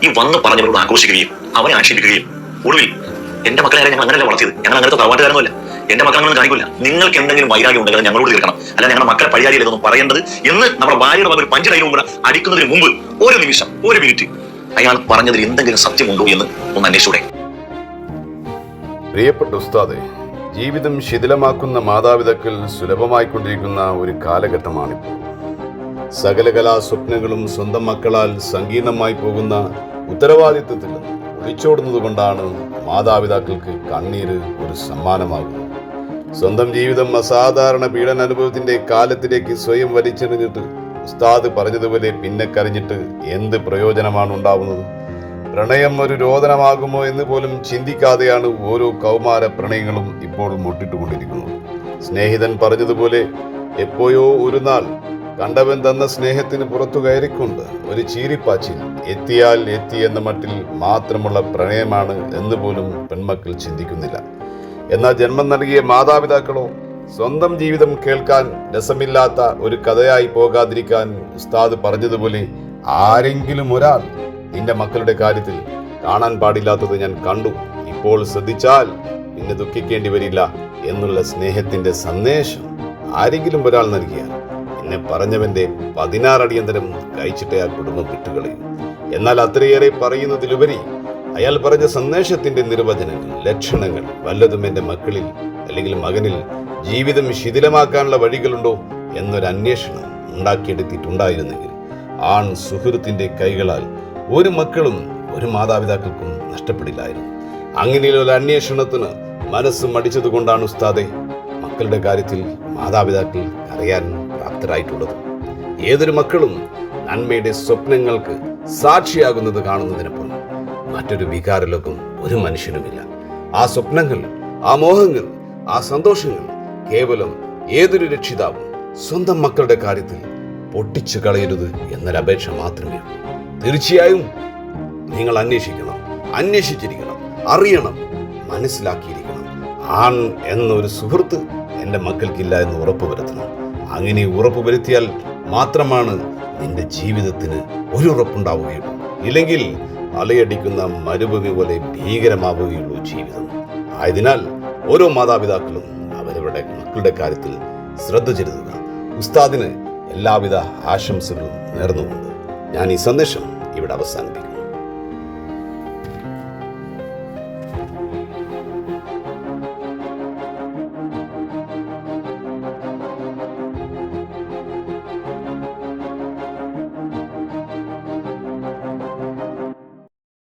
ഈ വന്ന് പറഞ്ഞവരോട് ആക്രോശിക്കുകയും അവരെ ആക്ഷേപിക്കുകയും ഒടുവിൽ എന്റെ മക്കളെ ഞങ്ങൾ അങ്ങനെയല്ല വളർത്തിയത്, ഞങ്ങൾ അങ്ങനത്തെ തറവാട്ടുകാരൊന്നുമല്ല, എന്റെ മക്കൾ അങ്ങനെ കാണിക്കില്ല, നിങ്ങൾക്ക് എന്തെങ്കിലും വൈരാഗ്യം ഉണ്ടെങ്കിൽ ഞങ്ങളോട് തീർക്കണം, അല്ല ഞങ്ങളുടെ മക്കളെ പഴിയാരില്ലെന്നൊന്നും പറയേണ്ടത് എന്ന് നമ്മുടെ ഭാര്യയുടെ മകൾ ഒരു പഞ്ചിനൈനും കൂടെ അടിക്കുന്നതിന് മുമ്പ് ഒരു നിമിഷം, ഒരു മിനിറ്റ് അയാൾ പറഞ്ഞതിൽ എന്തെങ്കിലും സത്യമുണ്ടോ എന്ന് ഒന്ന് അന്വേഷിച്ചൂടെ? പ്രിയപ്പെട്ട ഉസ്താദെ, ജീവിതം ശിഥിലമാക്കുന്ന മാതാപിതാക്കൾ സുലഭമായിക്കൊണ്ടിരിക്കുന്ന ഒരു കാലഘട്ടമാണിപ്പോൾ. സകല കലാ സ്വപ്നങ്ങളും സ്വന്തം മക്കളാൽ സങ്കീർണമായി പോകുന്ന ഉത്തരവാദിത്വത്തിൽ നിന്ന് ഒളിച്ചോടുന്നത് കൊണ്ടാണ് മാതാപിതാക്കൾക്ക് കണ്ണീര് ഒരു സമ്മാനമാകുന്നത്. സ്വന്തം ജീവിതം അസാധാരണ പീഡനാനുഭവത്തിന്റെ കാലത്തിലേക്ക് സ്വയം വലിച്ചെറിഞ്ഞിട്ട് ഉസ്താദ് പറഞ്ഞതുപോലെ പിന്നെ കരഞ്ഞിട്ട് എന്ത് പ്രയോജനമാണ് ഉണ്ടാവുന്നത്? പ്രണയം ഒരു രോദനമാകുമോ എന്ന് പോലും ചിന്തിക്കാതെയാണ് ഓരോ കൗമാര പ്രണയങ്ങളും ഇപ്പോൾ മുട്ടിട്ടുകൊണ്ടിരിക്കുന്നത്. സ്നേഹിതൻ പറഞ്ഞതുപോലെ എപ്പോഴോ ഒരു നാൾ കണ്ടവൻ തന്ന സ്നേഹത്തിന് പുറത്തു കയറിക്കൊണ്ട് ഒരു ചീരിപ്പാച്ചിൽ എത്തിയാൽ എത്തി എന്ന മട്ടിൽ മാത്രമുള്ള പ്രണയമാണ് എന്ന് പോലും പെൺമക്കൾ ചിന്തിക്കുന്നില്ല. എന്നാൽ ജന്മം നൽകിയ മാതാപിതാക്കളോ സ്വന്തം ജീവിതം കേൾക്കാൻ രസമില്ലാത്ത ഒരു കഥയായി പോകാതിരിക്കാൻ ഉസ്താദ് പറഞ്ഞതുപോലെ ആരെങ്കിലും ഒരാൾ നിന്റെ മക്കളുടെ കാര്യത്തിൽ കാണാൻ പാടില്ലാത്തത് ഞാൻ കണ്ടു, ഇപ്പോൾ ശ്രദ്ധിച്ചാൽ പിന്നെ ദുഃഖിക്കേണ്ടി വരില്ല എന്നുള്ള സ്നേഹത്തിന്റെ സന്ദേശം ആരെങ്കിലും ഒരാൾ നൽകിയാൽ എന്നെ പറഞ്ഞവന്റെ 16 അടിയന്തരം കഴിച്ചിട്ട് ആ കുടുംബം വിട്ടുകളയും. എന്നാൽ അത്രയേറെ പറയുന്നതിലുപരി അയാൾ പറഞ്ഞ സന്ദേശത്തിന്റെ നിർവചനങ്ങൾ, ലക്ഷണങ്ങൾ വല്ലതും എന്റെ മക്കളിൽ അല്ലെങ്കിൽ മകനിൽ ജീവിതം ശിഥിലമാക്കാനുള്ള വഴികളുണ്ടോ എന്നൊരു അന്വേഷണം ഉണ്ടാക്കിയെടുത്തിട്ടുണ്ടായിരുന്നെങ്കിൽ ആൺ സുഹൃത്തിന്റെ കൈകളാൽ ഒരു മക്കളും ഒരു മാതാപിതാക്കൾക്കും നഷ്ടപ്പെടില്ലായിരുന്നു. അങ്ങനെയുള്ള അന്വേഷണത്തിന് മനസ്സ് മടിച്ചതുകൊണ്ടാണ് ഉസ്താദെ മക്കളുടെ കാര്യത്തിൽ മാതാപിതാക്കൾ അറിയാൻ പ്രാപ്തരായിട്ടുള്ളത്. ഏതൊരു മക്കളും നന്മയുടെ സ്വപ്നങ്ങൾക്ക് സാക്ഷിയാകുന്നത് കാണുന്നതിനപ്പുറം മറ്റൊരു വികാരലോകം ഒരു മനുഷ്യനുമില്ല. ആ സ്വപ്നങ്ങൾ, ആ മോഹങ്ങൾ, ആ സന്തോഷങ്ങൾ കേവലം ഏതൊരു രക്ഷിതാവും സ്വന്തം മക്കളുടെ കാര്യത്തിൽ പൊട്ടിച്ചു കളയരുത് എന്നൊരപേക്ഷ മാത്രമേ ഉള്ളൂ. തീർച്ചയായും നിങ്ങൾ അന്വേഷിക്കണം, അന്വേഷിച്ചിരിക്കണം, അറിയണം, മനസ്സിലാക്കിയിരിക്കണം. ആൺ എന്നൊരു സുഹൃത്ത് എൻ്റെ മക്കൾക്കില്ല എന്ന് ഉറപ്പുവരുത്തണം. അങ്ങനെ ഉറപ്പുവരുത്തിയാൽ മാത്രമാണ് നിന്റെ ജീവിതത്തിന് ഒരു ഉറപ്പുണ്ടാവുകയുള്ളൂ. ഇല്ലെങ്കിൽ അലയടിക്കുന്ന മരുഭൂമി പോലെ ഭീകരമാവുകയുള്ളൂ ജീവിതം. ആയതിനാൽ ഓരോ മാതാപിതാക്കളും അവരവരുടെ മക്കളുടെ കാര്യത്തിൽ ശ്രദ്ധ ചെലുത്തുക. ഉസ്താദിന് എല്ലാവിധ ആശംസകളും നേർന്നുകൊണ്ട് ഞാൻ ഈ സന്ദേശം ഇവിടെ അവസാനിപ്പിക്കും.